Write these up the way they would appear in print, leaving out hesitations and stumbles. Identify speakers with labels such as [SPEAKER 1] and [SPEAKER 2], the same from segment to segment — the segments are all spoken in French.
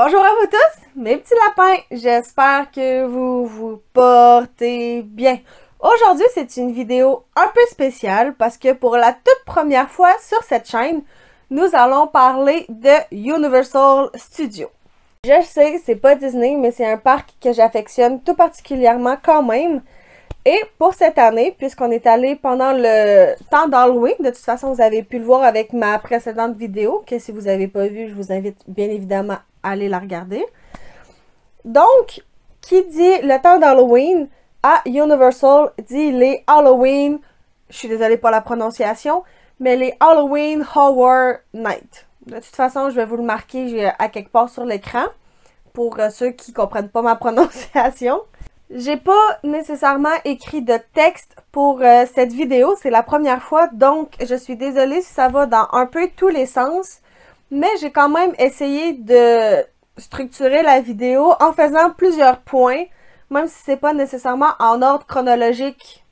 [SPEAKER 1] Bonjour à vous tous, mes petits lapins! J'espère que vous vous portez bien. Aujourd'hui, c'est une vidéo un peu spéciale parce que pour la toute première fois sur cette chaîne, nous allons parler de Universal Studios. Je sais, c'est pas Disney, mais c'est un parc que j'affectionne tout particulièrement quand même. Et pour cette année, puisqu'on est allé pendant le temps d'Halloween, de toute façon, vous avez pu le voir avec ma précédente vidéo, que si vous n'avez pas vu, je vous invite bien évidemment à aller la regarder. Donc, qui dit le temps d'Halloween à Universal dit les Halloween, je suis désolée pour la prononciation, mais les Halloween Horror Night. De toute façon, je vais vous le marquer à quelque part sur l'écran pour ceux qui ne comprennent pas ma prononciation. J'ai pas nécessairement écrit de texte pour cette vidéo, c'est la première fois, donc je suis désolée si ça va dans un peu tous les sens, mais j'ai quand même essayé de structurer la vidéo en faisant plusieurs points, même si c'est pas nécessairement en ordre chronologique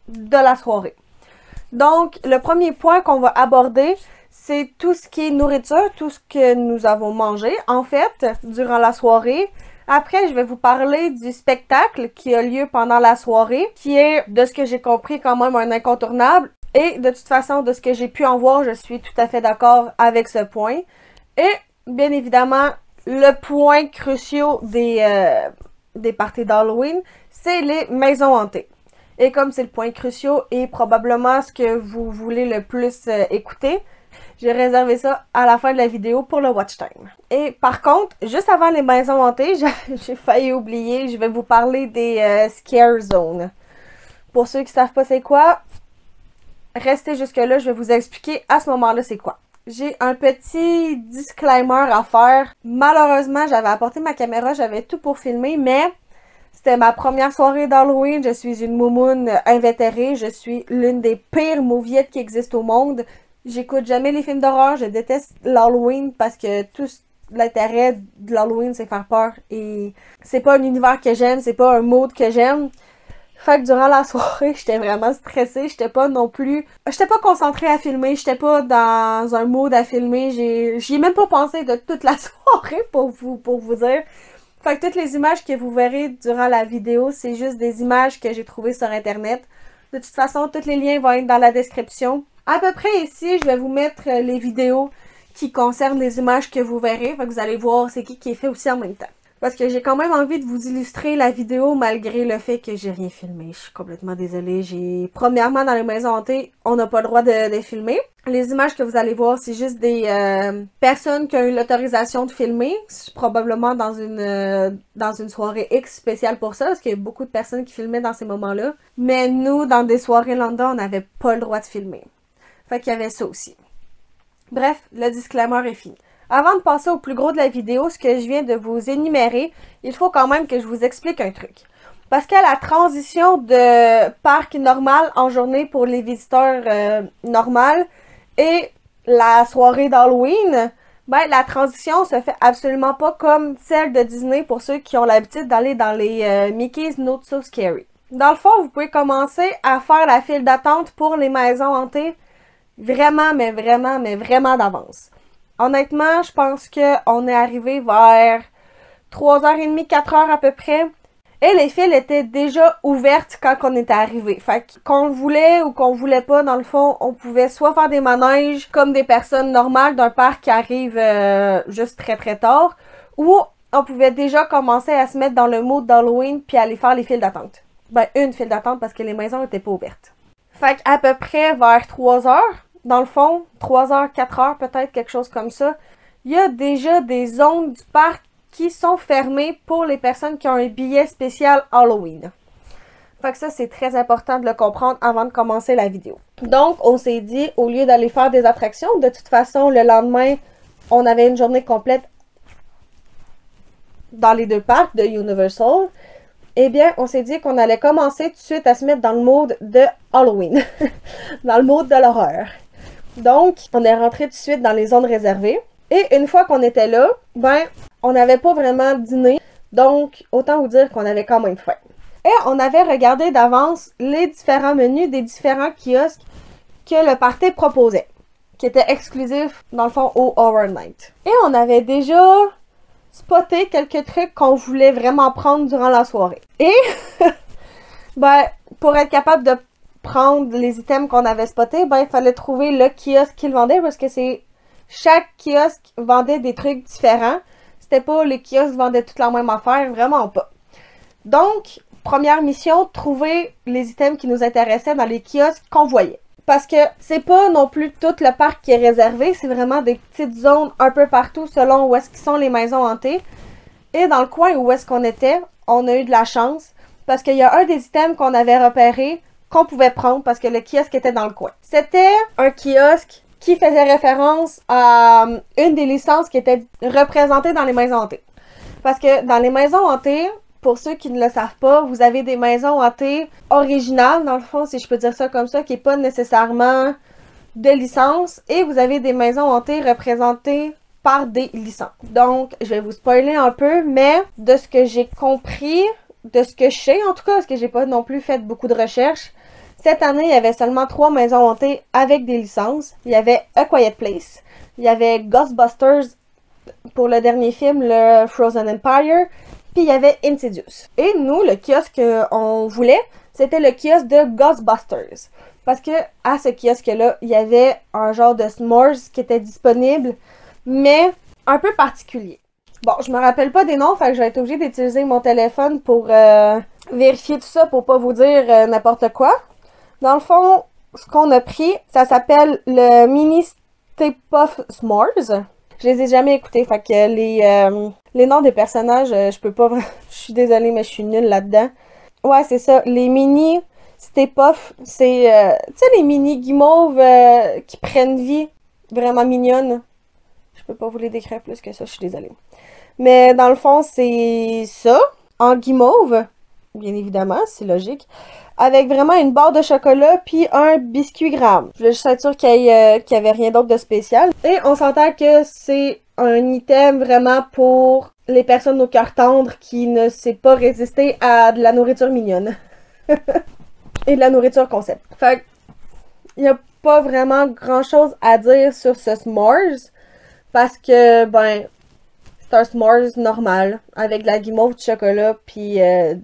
[SPEAKER 1] de la soirée. Donc, le premier point qu'on va aborder, c'est tout ce qui est nourriture, tout ce que nous avons mangé, en fait, durant la soirée. Après, je vais vous parler du spectacle qui a lieu pendant la soirée, qui est, de ce que j'ai compris, quand même un incontournable. Et de toute façon, de ce que j'ai pu en voir, je suis tout à fait d'accord avec ce point. Et, bien évidemment, le point crucial des parties d'Halloween, c'est les maisons hantées. Et comme c'est le point crucial et probablement ce que vous voulez le plus écouter, j'ai réservé ça à la fin de la vidéo pour le watch time. Et par contre, juste avant les maisons hantées, j'ai failli oublier, je vais vous parler des Scare Zones. Pour ceux qui ne savent pas c'est quoi, restez jusque-là, je vais vous expliquer à ce moment-là c'est quoi. J'ai un petit disclaimer à faire. Malheureusement, j'avais apporté ma caméra, j'avais tout pour filmer, mais c'était ma première soirée d'Halloween. Je suis une moumoune invétérée. Je suis l'une des pires mouviettes qui existent au monde. J'écoute jamais les films d'horreur. Je déteste l'Halloween parce que tout l'intérêt de l'Halloween, c'est faire peur. Et c'est pas un univers que j'aime, c'est pas un mood que j'aime. Fait que durant la soirée, j'étais vraiment stressée. J'étais pas non plus... J'étais pas concentrée à filmer. J'étais pas dans un mood à filmer. J'y ai même pas pensé de toute la soirée pour vous dire. Fait que toutes les images que vous verrez durant la vidéo, c'est juste des images que j'ai trouvées sur internet. De toute façon, tous les liens vont être dans la description. À peu près ici, je vais vous mettre les vidéos qui concernent les images que vous verrez. Fait que vous allez voir c'est qui est fait aussi en même temps. Parce que j'ai quand même envie de vous illustrer la vidéo malgré le fait que j'ai rien filmé. Je suis complètement désolée. Premièrement, dans les maisons hantées, on n'a pas le droit de filmer. Les images que vous allez voir, c'est juste des personnes qui ont eu l'autorisation de filmer. Probablement dans une soirée X spéciale pour ça, parce qu'il y a beaucoup de personnes qui filmaient dans ces moments-là. Mais nous, dans des soirées lambda, on n'avait pas le droit de filmer. Fait qu'il y avait ça aussi. Bref, le disclaimer est fini. Avant de passer au plus gros de la vidéo, ce que je viens de vous énumérer, il faut quand même que je vous explique un truc. Parce qu'à la transition de parc normal en journée pour les visiteurs normales et la soirée d'Halloween, ben la transition se fait absolument pas comme celle de Disney pour ceux qui ont l'habitude d'aller dans les Mickey's Not So Scary. Dans le fond, vous pouvez commencer à faire la file d'attente pour les maisons hantées vraiment, mais vraiment d'avance. Honnêtement, je pense qu'on est arrivé vers 3h30, 4h à peu près. Et les files étaient déjà ouvertes quand on était arrivé. Fait qu'on le voulait ou qu'on voulait pas, dans le fond, on pouvait soit faire des manèges comme des personnes normales d'un parc qui arrive juste très tard, ou on pouvait déjà commencer à se mettre dans le mood d'Halloween puis aller faire les files d'attente. Ben, une file d'attente parce que les maisons n'étaient pas ouvertes. Fait qu'à peu près vers 3h, dans le fond, 3h, 4h, peut-être quelque chose comme ça, il y a déjà des zones du parc qui sont fermées pour les personnes qui ont un billet spécial Halloween. Fait que ça, c'est très important de le comprendre avant de commencer la vidéo. Donc, on s'est dit, au lieu d'aller faire des attractions, de toute façon, le lendemain, on avait une journée complète dans les deux parcs de Universal. Eh bien, on s'est dit qu'on allait commencer tout de suite à se mettre dans le mode de Halloween. Dans le mode de l'horreur. Donc, on est rentré tout de suite dans les zones réservées. Et une fois qu'on était là, ben, on n'avait pas vraiment dîné. Donc, autant vous dire qu'on avait quand même faim. Et on avait regardé d'avance les différents menus des différents kiosques que le party proposait. Qui étaient exclusifs, dans le fond, au Horror Night. Et on avait déjà spoté quelques trucs qu'on voulait vraiment prendre durant la soirée. Et, ben, pour être capable de prendre les items qu'on avait spotés, ben, il fallait trouver le kiosque qu'ils vendaient parce que chaque kiosque vendait des trucs différents. C'était pas les kiosques vendaient toute la même affaire, vraiment pas. Donc, première mission, trouver les items qui nous intéressaient dans les kiosques qu'on voyait. Parce que c'est pas non plus tout le parc qui est réservé, c'est vraiment des petites zones un peu partout selon où est-ce qu'ils sont les maisons hantées. Et dans le coin où est-ce qu'on était, on a eu de la chance parce qu'il y a un des items qu'on avait repéré qu'on pouvait prendre parce que le kiosque était dans le coin. C'était un kiosque qui faisait référence à une des licences qui était représentée dans les maisons hantées. Parce que dans les maisons hantées, pour ceux qui ne le savent pas, vous avez des maisons hantées originales, dans le fond, si je peux dire ça comme ça, qui n'est pas nécessairement de licence, et vous avez des maisons hantées représentées par des licences. Donc, je vais vous spoiler un peu, mais de ce que j'ai compris, de ce que je sais en tout cas, parce que j'ai pas non plus fait beaucoup de recherches, cette année, il y avait seulement 3 maisons hantées avec des licences. Il y avait A Quiet Place, il y avait Ghostbusters pour le dernier film, le Frozen Empire, puis il y avait Insidious. Et nous, le kiosque qu'on voulait, c'était le kiosque de Ghostbusters. Parce que à ce kiosque-là, il y avait un genre de s'mores qui était disponible, mais un peu particulier. Bon, je me rappelle pas des noms, fait que je vais être obligée d'utiliser mon téléphone pour vérifier tout ça, pour pas vous dire n'importe quoi. Dans le fond, ce qu'on a pris, ça s'appelle le Mini Stay Puft S'mores. Je les ai jamais écoutés, fait que les noms des personnages, je peux pas vraiment... Je suis désolée, mais je suis nulle là-dedans. Ouais, c'est ça. Les mini Stay Puft, c'est... tu sais, les mini guimauves qui prennent vie, vraiment mignonnes. Je peux pas vous les décrire plus que ça, je suis désolée. Mais dans le fond, c'est ça, en guimauve, bien évidemment, c'est logique, avec vraiment une barre de chocolat puis un biscuit Graham. Je voulais juste être sûre qu'il y avait rien d'autre de spécial. Et on s'entend que c'est un item vraiment pour les personnes au cœur tendre qui ne sait pas résister à de la nourriture mignonne. Et de la nourriture concept. Fait il n'y a pas vraiment grand chose à dire sur ce s'mores parce que, ben, c'est un s'mores normal, avec de la guimauve, du chocolat, puis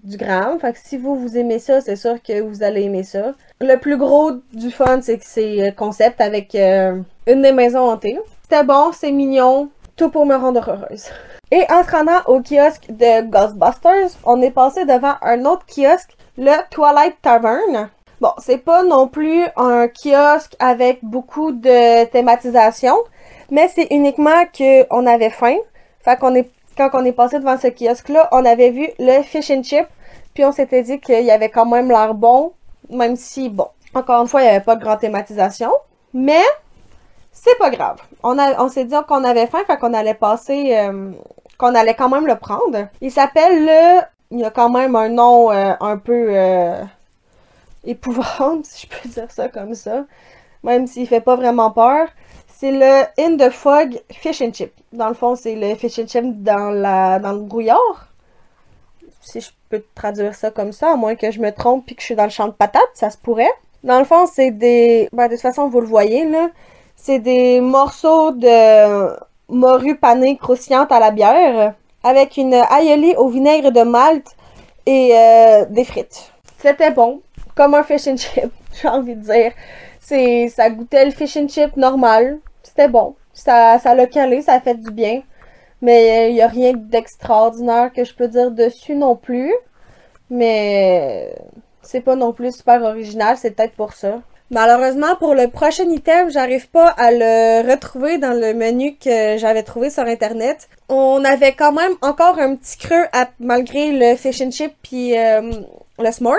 [SPEAKER 1] du Graham. Fait que si vous aimez ça, c'est sûr que vous allez aimer ça. Le plus gros du fun, c'est que c'est concept avec une des maisons hantées. C'était bon, c'est mignon, tout pour me rendre heureuse. Et en se rendant au kiosque de Ghostbusters, on est passé devant un autre kiosque, le Twilight Tavern. Bon, c'est pas non plus un kiosque avec beaucoup de thématisation, mais c'est uniquement qu'on avait faim. Fait quand on est passé devant ce kiosque-là, on avait vu le fish and chip, puis on s'était dit qu'il y avait quand même l'air bon, même si, bon, encore une fois, il n'y avait pas de grande thématisation, mais c'est pas grave. On s'est dit qu'on avait faim, fait qu'on allait passer, qu'on allait quand même le prendre. Il s'appelle il y a quand même un nom un peu épouvantable, si je peux dire ça comme ça, même s'il fait pas vraiment peur. C'est le In the Fog Fish and Chip. Dans le fond, c'est le fish and chip dans le brouillard. Si je peux traduire ça comme ça, à moins que je me trompe puis que je suis dans le champ de patates, ça se pourrait. Dans le fond, c'est des... Ben, de toute façon, vous le voyez, là. C'est des morceaux de morue panée croustillante à la bière avec une aioli au vinaigre de malt et des frites. C'était bon, comme un fish and chip, j'ai envie de dire. Ça goûtait le fish and chip normal. C'était bon. Ça l'a calé, ça a fait du bien. Mais il n'y a rien d'extraordinaire que je peux dire dessus non plus. Mais c'est pas non plus super original, c'est peut-être pour ça. Malheureusement, pour le prochain item, j'arrive pas à le retrouver dans le menu que j'avais trouvé sur internet. On avait quand même encore un petit creux malgré le fish and chip puis le s'mores,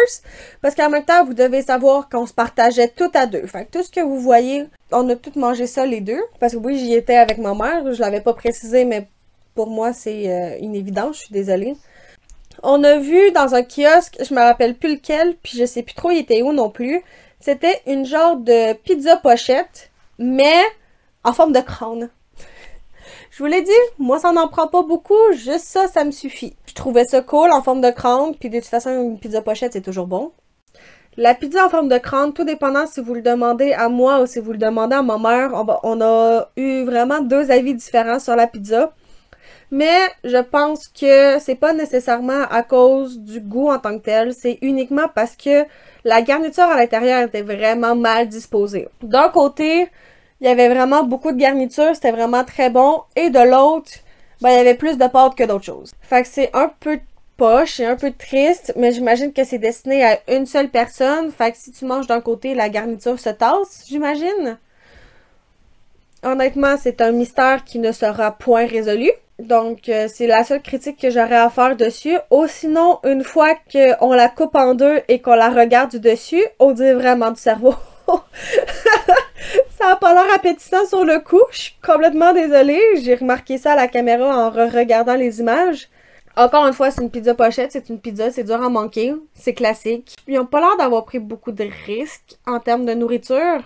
[SPEAKER 1] parce qu'en même temps, vous devez savoir qu'on se partageait tout à deux. Fait que tout ce que vous voyez, on a tout mangé ça les deux, parce que oui, j'y étais avec ma mère, je l'avais pas précisé, mais pour moi, c'est une évidence, je suis désolée. On a vu dans un kiosque, je me rappelle plus lequel, puis je sais plus trop il était où non plus, c'était une genre de pizza pochette, mais en forme de crâne. Je vous l'ai dit, moi ça n'en prend pas beaucoup, juste ça, ça me suffit. Je trouvais ça cool en forme de crâne, puis de toute façon une pizza pochette c'est toujours bon. La pizza en forme de crâne, tout dépendant si vous le demandez à moi ou si vous le demandez à ma mère, on a eu vraiment deux avis différents sur la pizza. Mais je pense que c'est pas nécessairement à cause du goût en tant que tel, c'est uniquement parce que la garniture à l'intérieur était vraiment mal disposée. D'un côté, il y avait vraiment beaucoup de garniture, c'était vraiment très bon, et de l'autre, ben, il y avait plus de pâtes que d'autres choses. Fait que c'est un peu poche et un peu triste, mais j'imagine que c'est destiné à une seule personne, fait que si tu manges d'un côté, la garniture se tasse, j'imagine. Honnêtement, c'est un mystère qui ne sera point résolu. Donc, c'est la seule critique que j'aurais à faire dessus. Ou sinon, une fois qu'on la coupe en deux et qu'on la regarde du dessus, on dirait vraiment du cerveau. Ça a pas l'air appétissant sur le coup. Je suis complètement désolée. J'ai remarqué ça à la caméra en regardant les images. Encore une fois, c'est une pizza pochette. C'est une pizza, c'est dur à manquer. C'est classique. Ils ont pas l'air d'avoir pris beaucoup de risques en termes de nourriture.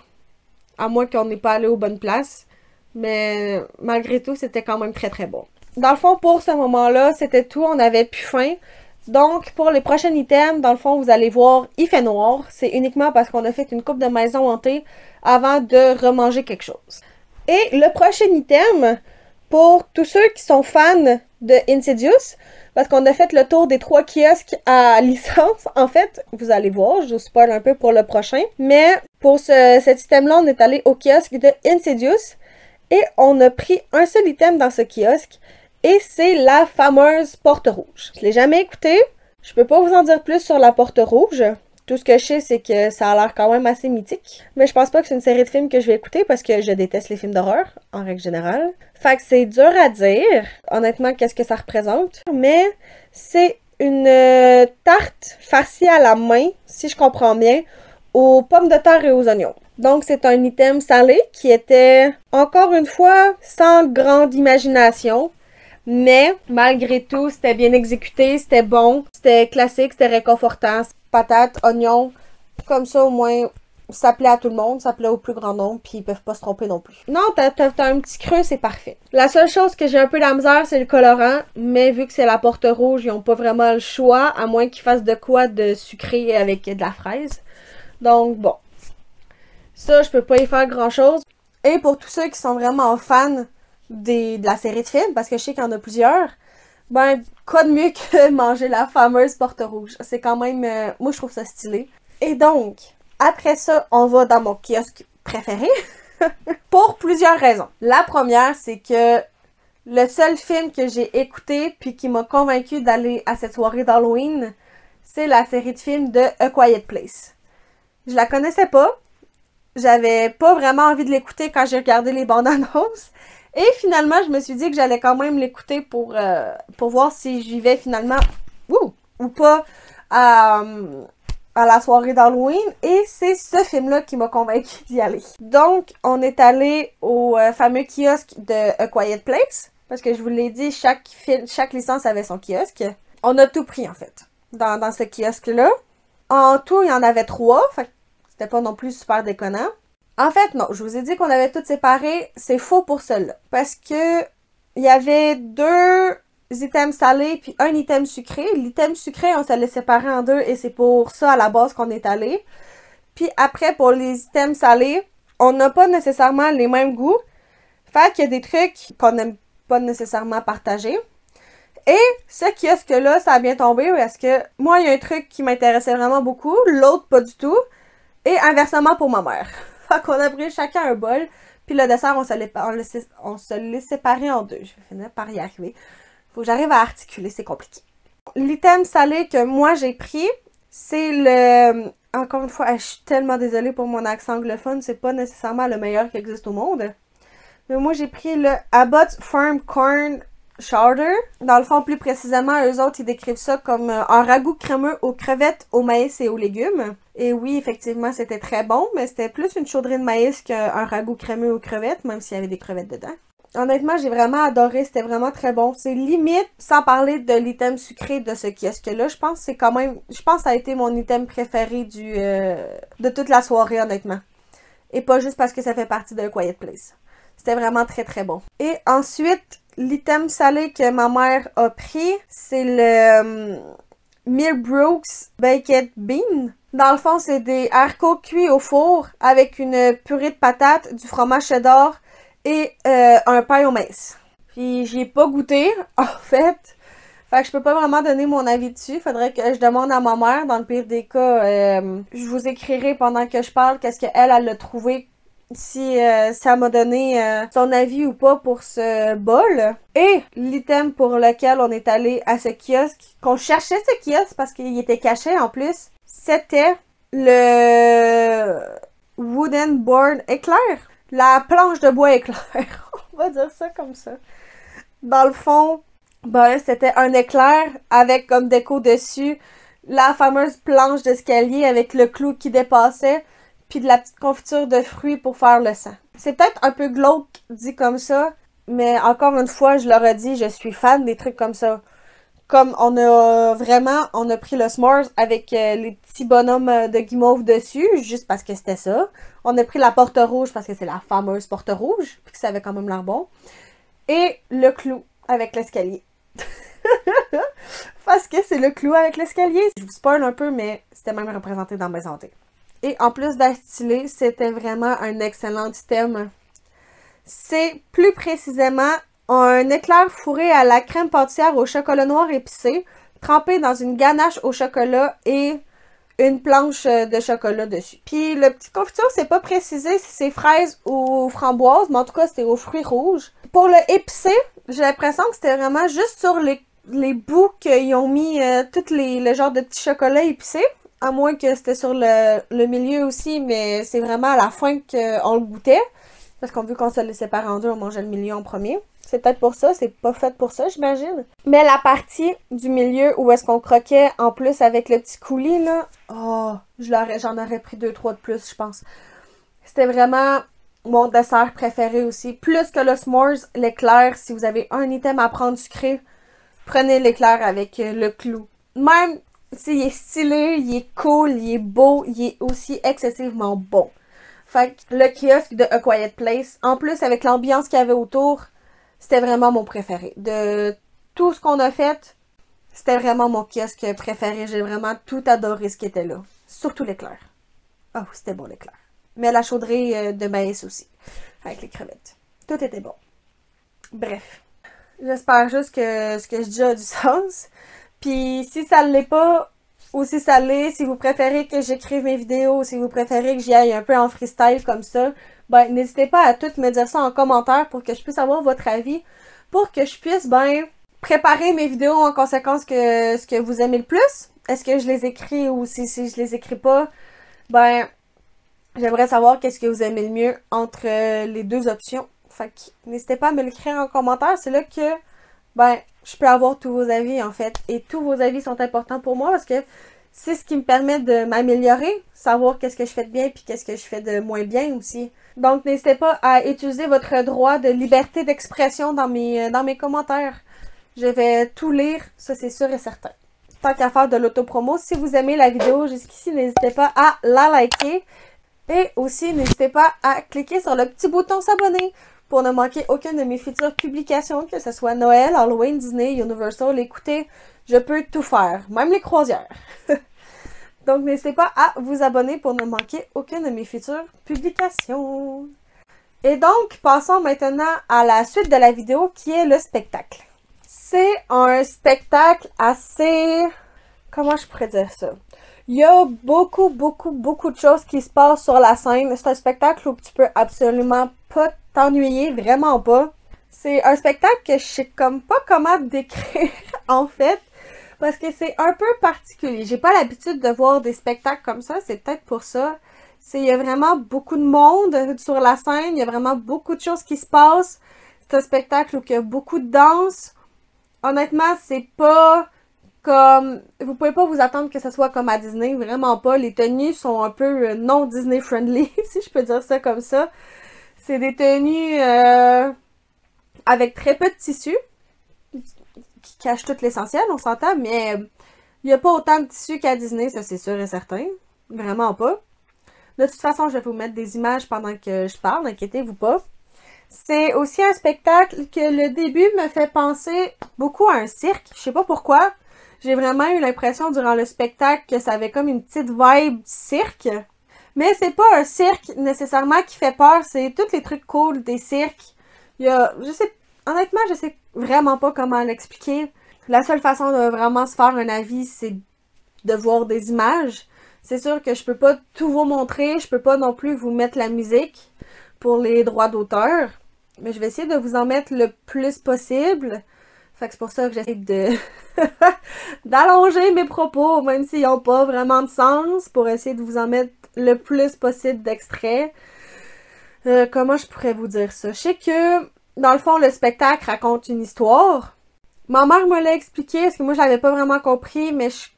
[SPEAKER 1] À moins qu'on n'ait pas allé aux bonnes places. Mais malgré tout, c'était quand même très très bon. Dans le fond, pour ce moment-là, c'était tout. On avait plus faim. Donc, pour les prochains items, dans le fond, vous allez voir, il fait noir. C'est uniquement parce qu'on a fait une coupe de maison hantée avant de remanger quelque chose. Et le prochain item, pour tous ceux qui sont fans de Insidious, parce qu'on a fait le tour des 3 kiosques à licence. En fait, vous allez voir, je vous spoil un peu pour le prochain. Mais pour cet item-là, on est allé au kiosque de Insidious. Et on a pris un seul item dans ce kiosque. Et c'est la fameuse porte rouge. Je l'ai jamais écoutée. Je peux pas vous en dire plus sur la porte rouge. Tout ce que je sais, c'est que ça a l'air quand même assez mythique. Mais je pense pas que c'est une série de films que je vais écouter parce que je déteste les films d'horreur, en règle générale. Fait que c'est dur à dire, honnêtement, qu'est-ce que ça représente. Mais c'est une tarte farcie à la main, si je comprends bien, aux pommes de terre et aux oignons. Donc, c'est un item salé qui était, encore une fois, sans grande imagination. Mais, malgré tout, c'était bien exécuté, c'était bon, c'était classique, c'était réconfortant. Patates, oignons, comme ça au moins, ça plaît à tout le monde, ça plaît au plus grand nombre, puis ils peuvent pas se tromper non plus. Non, t'as un petit creux, c'est parfait. La seule chose que j'ai un peu de la misère, c'est le colorant, mais vu que c'est la porte rouge, ils ont pas vraiment le choix, à moins qu'ils fassent de quoi de sucré avec de la fraise. Donc, bon. Ça, je peux pas y faire grand-chose. Et pour tous ceux qui sont vraiment fans de la série de films, parce que je sais qu'il y en a plusieurs, ben, quoi de mieux que manger la fameuse porte rouge. C'est quand même... moi, je trouve ça stylé. Et donc, après ça, on va dans mon kiosque préféré. Pour plusieurs raisons. La première, c'est que le seul film que j'ai écouté puis qui m'a convaincu d'aller à cette soirée d'Halloween, c'est la série de films de A Quiet Place. Je la connaissais pas. J'avais pas vraiment envie de l'écouter quand j'ai regardé les bandes annonces. Et finalement, je me suis dit que j'allais quand même l'écouter pour voir si j'y vais finalement ou pas à la soirée d'Halloween. Et c'est ce film-là qui m'a convaincu d'y aller. Donc, on est allé au fameux kiosque de A Quiet Place. Parce que je vous l'ai dit, chaque licence avait son kiosque. On a tout pris, en fait, dans ce kiosque-là. En tout, il y en avait 3. Fait que c'était pas non plus super déconnant. En fait, non, je vous ai dit qu'on avait tout séparé, c'est faux pour cela. Parce que il y avait 2 items salés puis un item sucré. L'item sucré, on se l'a séparé en 2 et c'est pour ça à la base qu'on est allé. Puis après, pour les items salés, on n'a pas nécessairement les mêmes goûts. Fait qu'il y a des trucs qu'on n'aime pas nécessairement partager. Et ce kiosque-là, ça a bien tombé parce que moi, il y a un truc qui m'intéressait vraiment beaucoup, l'autre pas du tout. Et inversement pour ma mère. Fait qu'on a pris chacun un bol. Puis le dessert, on se l'est séparé en 2. Je vais finir par y arriver. Faut que j'arrive à articuler, c'est compliqué. L'item salé que moi j'ai pris, c'est le... Encore une fois, je suis tellement désolée pour mon accent anglophone. C'est pas nécessairement le meilleur qui existe au monde. Mais moi j'ai pris le Abbott's Farm Corn Chowder. Dans le fond, plus précisément, eux autres, ils décrivent ça comme un ragoût crémeux aux crevettes, au maïs et aux légumes. Et oui, effectivement, c'était très bon, mais c'était plus une chaudrée de maïs qu'un ragoût crémeux aux crevettes, même s'il y avait des crevettes dedans. Honnêtement, j'ai vraiment adoré, c'était vraiment très bon. C'est limite, sans parler de l'item sucré de ce kiosque-là, je pense que c'est quand même... Je pense que ça a été mon item préféré de toute la soirée, honnêtement. Et pas juste parce que ça fait partie de Quiet Place. C'était vraiment très très bon. Et ensuite, l'item salé que ma mère a pris, c'est le Millbrook's Baked Bean. Dans le fond, c'est des haricots cuits au four avec une purée de patates, du fromage cheddar et un pain au maïs. Puis j'y ai pas goûté, en fait. Fait que je peux pas vraiment donner mon avis dessus. Faudrait que je demande à ma mère. Dans le pire des cas, je vous écrirai pendant que je parle qu'est-ce qu'elle, elle a trouvé. Si ça m'a donné son avis ou pas pour ce bol. Et l'item pour lequel on est allé à ce kiosque, qu'on cherchait ce kiosque parce qu'il était caché en plus, c'était le Wooden Board Éclair. La planche de bois éclair. On va dire ça comme ça. Dans le fond, ben, c'était un éclair avec comme déco dessus la fameuse planche d'escalier avec le clou qui dépassait, puis de la petite confiture de fruits pour faire le sang. C'est peut-être un peu glauque dit comme ça, mais encore une fois, je leur ai dit, je suis fan des trucs comme ça. Comme on a pris le s'mores avec les petits bonhommes de guimauve dessus, juste parce que c'était ça. On a pris la porte rouge parce que c'est la fameuse porte rouge, puis que ça avait quand même l'air bon. Et le clou avec l'escalier. Parce que c'est le clou avec l'escalier. Je vous spoil un peu, mais c'était même représenté dans mes santé. Et en plus d'être stylé, c'était vraiment un excellent item. C'est plus précisément un éclair fourré à la crème pâtissière au chocolat noir épicé, trempé dans une ganache au chocolat et une planche de chocolat dessus. Puis le petit confiture, c'est pas précisé si c'est fraises ou framboises, mais en tout cas, c'était aux fruits rouges. Pour le épicé, j'ai l'impression que c'était vraiment juste sur les bouts qu'ils ont mis le genre de petits chocolats épicés. À moins que c'était sur le milieu aussi, mais c'est vraiment à la fin qu'on le goûtait. Parce qu'on vu qu'on se le sépare en deux, on mangeait le milieu en premier. C'est peut-être pour ça, c'est pas fait pour ça, j'imagine. Mais la partie du milieu où est-ce qu'on croquait, en plus avec le petit coulis, là, oh, j'en aurais pris 2-3 de plus, je pense. C'était vraiment mon dessert préféré aussi. Plus que le s'mores, l'éclair, si vous avez un item à prendre sucré, prenez l'éclair avec le clou. Même s'il est stylé, il est cool, il est beau, il est aussi excessivement bon. Fait que le kiosque de A Quiet Place, en plus avec l'ambiance qu'il y avait autour, c'était vraiment mon préféré. De tout ce qu'on a fait, c'était vraiment mon kiosque préféré. J'ai vraiment tout adoré ce qui était là. Surtout l'éclair. Oh, c'était bon l'éclair. Mais la chaudrée de maïs aussi, avec les crevettes. Tout était bon. Bref. J'espère juste que ce que je dis a du sens. Puis si ça ne l'est pas, ou si ça l'est, si vous préférez que j'écrive mes vidéos, si vous préférez que j'y aille un peu en freestyle comme ça, ben n'hésitez pas à toutes me dire ça en commentaire pour que je puisse avoir votre avis, pour que je puisse, ben, préparer mes vidéos en conséquence que ce que vous aimez le plus. Est-ce que je les écris ou si je les écris pas, ben, j'aimerais savoir qu'est-ce que vous aimez le mieux entre les deux options. Fait que n'hésitez pas à me l'écrire en commentaire, c'est là que, ben, je peux avoir tous vos avis, en fait. Et tous vos avis sont importants pour moi parce que c'est ce qui me permet de m'améliorer, savoir qu'est-ce que je fais de bien puis qu'est-ce que je fais de moins bien aussi. Donc, n'hésitez pas à utiliser votre droit de liberté d'expression dans mes commentaires. Je vais tout lire, ça c'est sûr et certain. Tant qu'à faire de l'autopromo, si vous aimez la vidéo jusqu'ici, n'hésitez pas à la liker. Et aussi, n'hésitez pas à cliquer sur le petit bouton s'abonner pour ne manquer aucune de mes futures publications, que ce soit Noël, Halloween, Disney, Universal. Écoutez, je peux tout faire, même les croisières. Donc, n'hésitez pas à vous abonner pour ne manquer aucune de mes futures publications. Et donc, passons maintenant à la suite de la vidéo qui est le spectacle. C'est un spectacle assez... Comment je pourrais dire ça? Il y a beaucoup de choses qui se passent sur la scène. C'est un spectacle où tu peux absolument pas t'ennuyer, vraiment pas. C'est un spectacle que je sais comme pas comment décrire, en fait, parce que c'est un peu particulier. J'ai pas l'habitude de voir des spectacles comme ça, c'est peut-être pour ça. Il y a vraiment beaucoup de monde sur la scène, il y a vraiment beaucoup de choses qui se passent. C'est un spectacle où il y a beaucoup de danse. Honnêtement, c'est pas... comme, vous pouvez pas vous attendre que ce soit comme à Disney, vraiment pas. Les tenues sont un peu non Disney friendly, si je peux dire ça comme ça. C'est des tenues avec très peu de tissu, qui cachent tout l'essentiel, on s'entend, mais il n'y a pas autant de tissu qu'à Disney, ça c'est sûr et certain. Vraiment pas. De toute façon, je vais vous mettre des images pendant que je parle, inquiétez-vous pas. C'est aussi un spectacle que le début me fait penser beaucoup à un cirque, je sais pas pourquoi. J'ai vraiment eu l'impression durant le spectacle que ça avait comme une petite vibe cirque. Mais c'est pas un cirque nécessairement qui fait peur, c'est tous les trucs cool des cirques. Il y a, je sais, honnêtement, je sais vraiment pas comment l'expliquer. La seule façon de vraiment se faire un avis, c'est de voir des images. C'est sûr que je peux pas tout vous montrer, je peux pas non plus vous mettre la musique pour les droits d'auteur, mais je vais essayer de vous en mettre le plus possible. Fait que c'est pour ça que j'essaie de d'allonger mes propos, même s'ils n'ont pas vraiment de sens, pour essayer de vous en mettre le plus possible d'extraits. Comment je pourrais vous dire ça? Je sais que, dans le fond, le spectacle raconte une histoire. Ma mère me l'a expliqué, parce que moi, je l'avais pas vraiment compris, mais je suis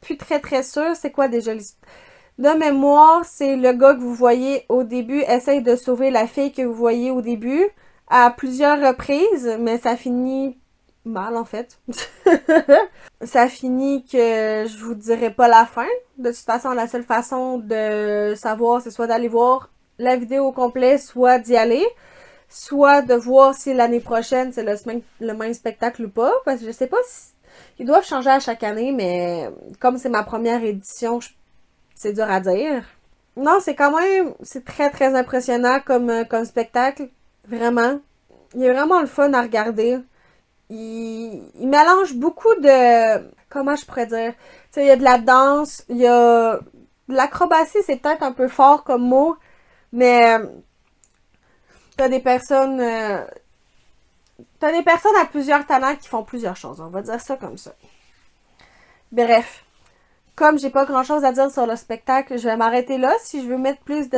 [SPEAKER 1] plus très sûre. C'est quoi déjà l'histoire? De mémoire, c'est le gars que vous voyez au début essaye de sauver la fille que vous voyez au début à plusieurs reprises, mais ça finit mal en fait. Ça finit que je vous dirai pas la fin. De toute façon, la seule façon de savoir, c'est soit d'aller voir la vidéo au complet, soit d'y aller, soit de voir si l'année prochaine c'est le même spectacle ou pas, parce que je sais pas si ils doivent changer à chaque année, mais comme c'est ma première édition, c'est dur à dire. Non, c'est quand même, c'est très impressionnant comme spectacle, vraiment. Il est vraiment le fun à regarder. Il mélange beaucoup de, comment je pourrais dire, tu sais, il y a de la danse, il y a de l'acrobatie, c'est peut-être un peu fort comme mot, mais t'as des personnes à plusieurs talents qui font plusieurs choses, on va dire ça comme ça. Bref, comme j'ai pas grand chose à dire sur le spectacle, je vais m'arrêter là. Si je veux mettre plus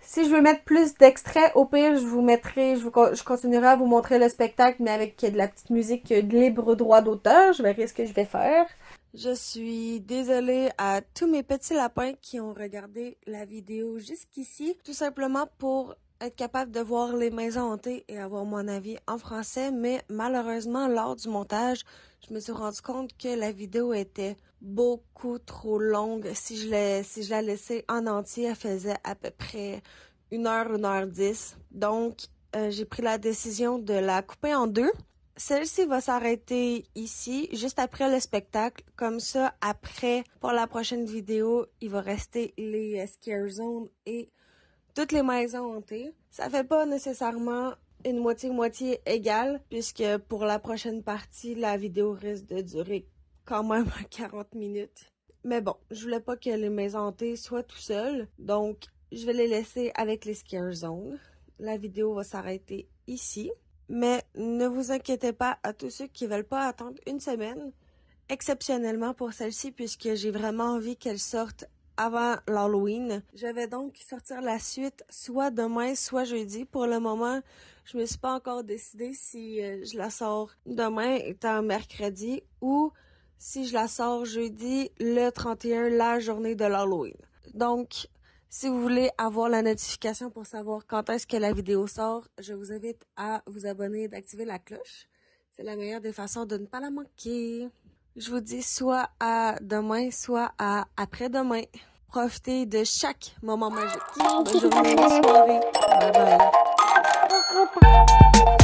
[SPEAKER 1] Si je veux mettre plus d'extraits, au pire, je continuerai à vous montrer le spectacle, mais avec de la petite musique de libre droit d'auteur. Je verrai ce que je vais faire. Je suis désolée à tous mes petits lapins qui ont regardé la vidéo jusqu'ici, tout simplement pour être capable de voir les maisons hantées et avoir mon avis en français, mais malheureusement, lors du montage, je me suis rendu compte que la vidéo était beaucoup trop longue. Si je la laissais en entier, elle faisait à peu près 1h10. Donc, j'ai pris la décision de la couper en deux. Celle-ci va s'arrêter ici, juste après le spectacle. Comme ça, après, pour la prochaine vidéo, il va rester les Scare Zones et toutes les maisons hantées. Ça fait pas nécessairement une moitié-moitié égale, puisque pour la prochaine partie, la vidéo risque de durer quand même 40 minutes. Mais bon, je voulais pas que les maisons hantées soient tout seules, donc je vais les laisser avec les Scare Zones. La vidéo va s'arrêter ici. Mais ne vous inquiétez pas à tous ceux qui veulent pas attendre une semaine, exceptionnellement pour celle-ci, puisque j'ai vraiment envie qu'elle sorte avant l'Halloween. Je vais donc sortir la suite soit demain, soit jeudi. Pour le moment, je me suis pas encore décidée si je la sors demain, étant mercredi, ou si je la sors jeudi, le 31, la journée de l'Halloween. Donc, si vous voulez avoir la notification pour savoir quand est-ce que la vidéo sort, je vous invite à vous abonner et d'activer la cloche. C'est la meilleure des façons de ne pas la manquer. Je vous dis soit à demain, soit à après-demain. Profitez de chaque moment magique. Bonne journée, bonne soirée. Bye bye.